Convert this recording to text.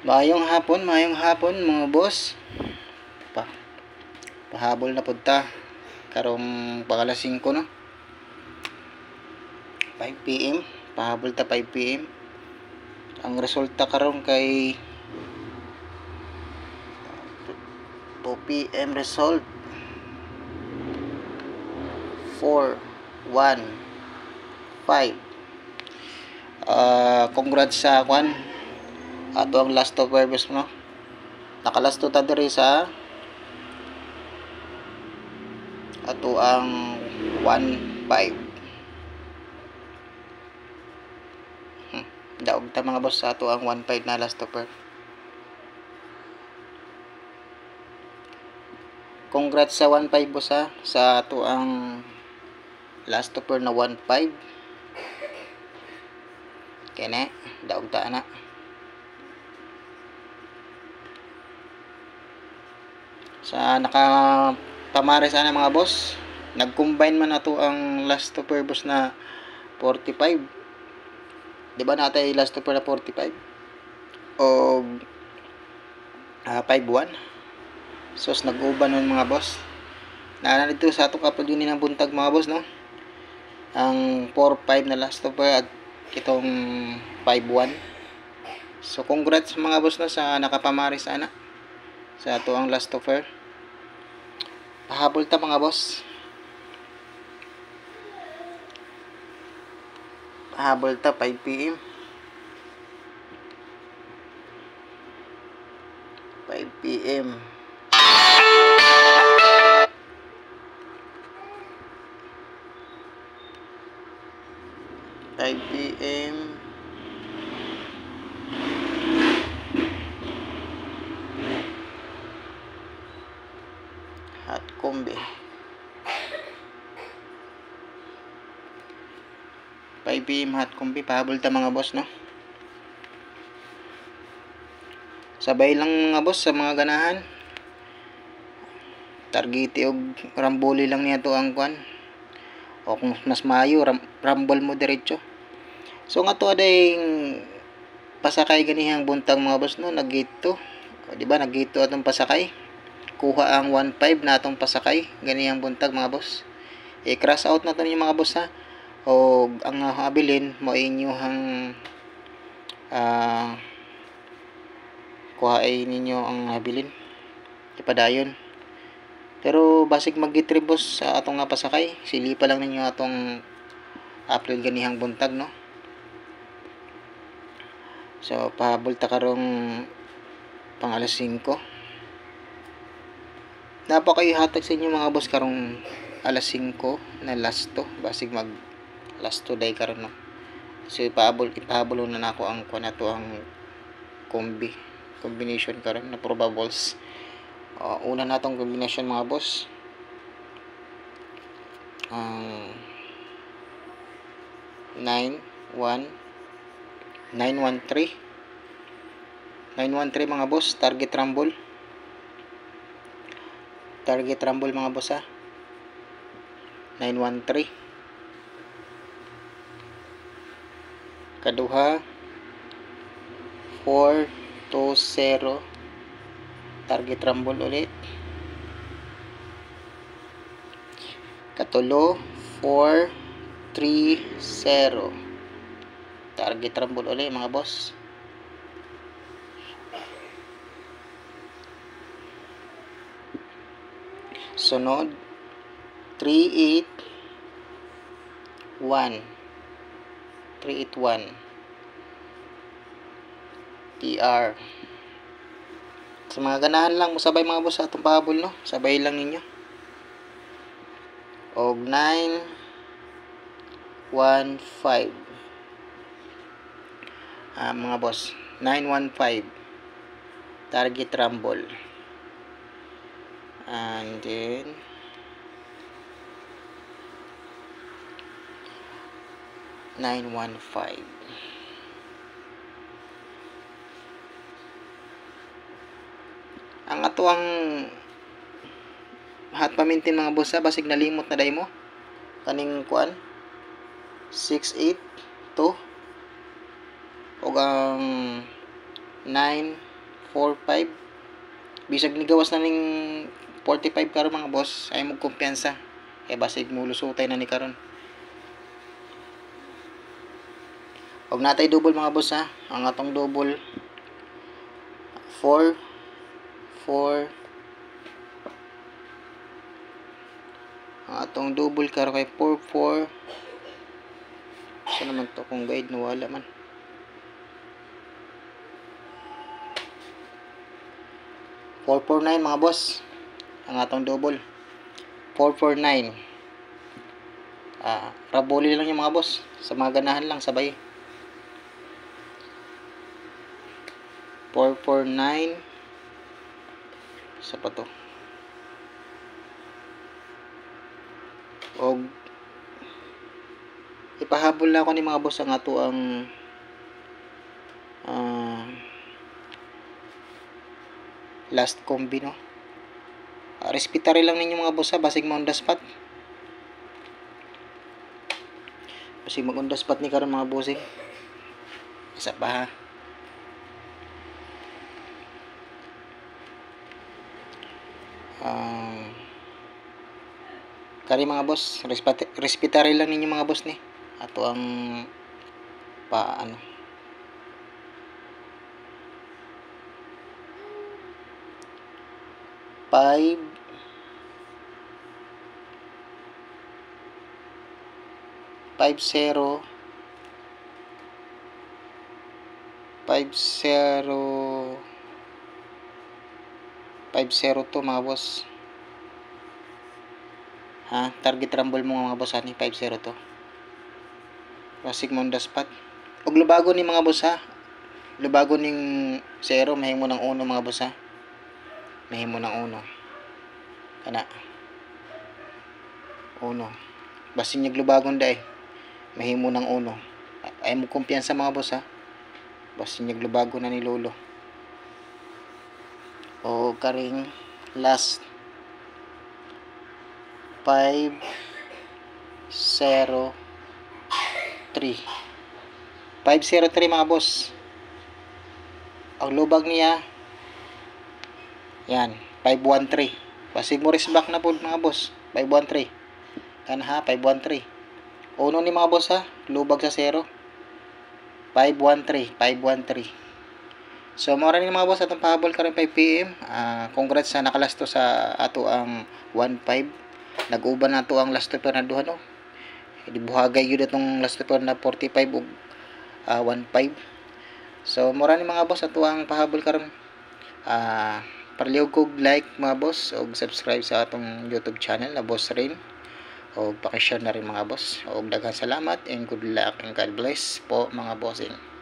Mayong hapon mga boss. Pahabol na punta. Karong pang 5 no. 5 PM. Pahabol ta 5 PM. Ang resulta karon kay 2 PM result. 4, 1, 5. Congrats sa kwan. Ato ang last of purpose no. Nakalasto ta diri sa ato ang 1.5. Daog ta mga boss sa ato ang 1.5 na last offer. Congrats sa 1.5 boss ha, sa ato ang last offer na 1.5. Kene, daog ta na. Sa nakapamari sana mga boss, nag-combine man nato ang last offer boss na 45. Di ba natay last offer na 45 o 5-1. So nag-uban nun mga boss. Na dito sa ato kapag din ng buntag mga boss no. Ang 4-5 na last offer at itong 5-1. So congrats mga boss no sa nakapamari sana sa ato ang last offer. Pahabol ta mga boss. Pahabol ta 5 PM. 5 PM. Hot combi. 5 PM hot combi. Pahabol ta mga boss no. Sabay lang mga boss sa mga ganahan. Targeti og ramboli lang niya to ang kwan. O kung mas maayo rambol mo diretso. So nga to adayng pasakay ganihang buntag mga boss no, naggito. Di ba naggito atong pasakay. Kuha ang 1.5 na atong pasakay ganihang buntag mga boss. I-cross out na to ninyo mga boss ha. O ang habilin mo inyong kuhain ninyo ang habilin. Ipadayon. Pero basig mag-retrieve boss sa atong nga pasakay. Silipa lang ninyo atong upload ganihang buntag no. So pahabol ta karong pang 5:00. Napakayo hatag sa inyo mga boss karong 5:00 na last to. Basig mag last to day karon no. So ipahabol na nako ang kuan nato ang combination karon na probables. Una natong combination mga boss. 913 mga boss, target rumble mga boss ha. 913 kaduha 420 target rumble ulit. Katulo 430 target rumble ulit mga boss. Sunod 381 TR. Sa mga ganahan lang musabay mga boss sa atong pahabol no, sabay lang ninyo. Og 915 mga boss, 915 target rumble. And then 915 ang atuang hot pamintin mga boss ha, basig nalimot na day mo kaning kuan 682 og ang 9 45. Bisag ni gawas na ning 45 karon mga boss, ay mo kumpiyansa. Kay basig mulusutay na ni karon. Og natay double mga boss ha. Ang atong double 4 4. Ang atong double karon kay 4 4. Sa naman to kung guide nawala man. 449 mga boss. Ang atong double 449. Raboli lang yung mga boss. Sa mga ganahan lang sabay. 449. Sa pa to. Og ipahabol na ako ni mga boss ang ato ang last combi no. Respetary lang ninyo mga boss ha, basig mo on the spot. Basig mag on the spot ni karon mga bossing. Isa pa ha. Kari mga boss, respetary lang ninyo mga boss ni. Ato ang paano. Five 50 502 mga boss. Ha, target rumble mo mga boss ani 502. Basig mo on the spot. Og lubago ni mga boss ha. Lubago ning 0 mahimo ng 1 mga boss ha. Mahimo ng 1. Kana. 1. Basig niya lubagon dai. Mahimo ng 1. Ay mo kumpiyansa mga boss ha. Basig niya lubago na ni lolo. O karing last 503 mga boss. Ang lubag niya yan 513. Basig mo back na po mga boss. 513 kan ha, 513 uno ni mga boss ha, lubag sa 0. 513. So mora ni mga boss atong pahabol karon 5 PM. Congrats sa nakalasto sa ato ang 15. Nag-uban na to ang last pair na duha no. Dibuhagay gyud atong last pair na 45 ug 15. So mura ni mga boss ato ang pahabol karon. Parliog kog like mga boss ug subscribe sa atong YouTube channel na Boss Rain. O paki-share na rin mga boss. O daghang salamat and good luck and God bless po mga bossing.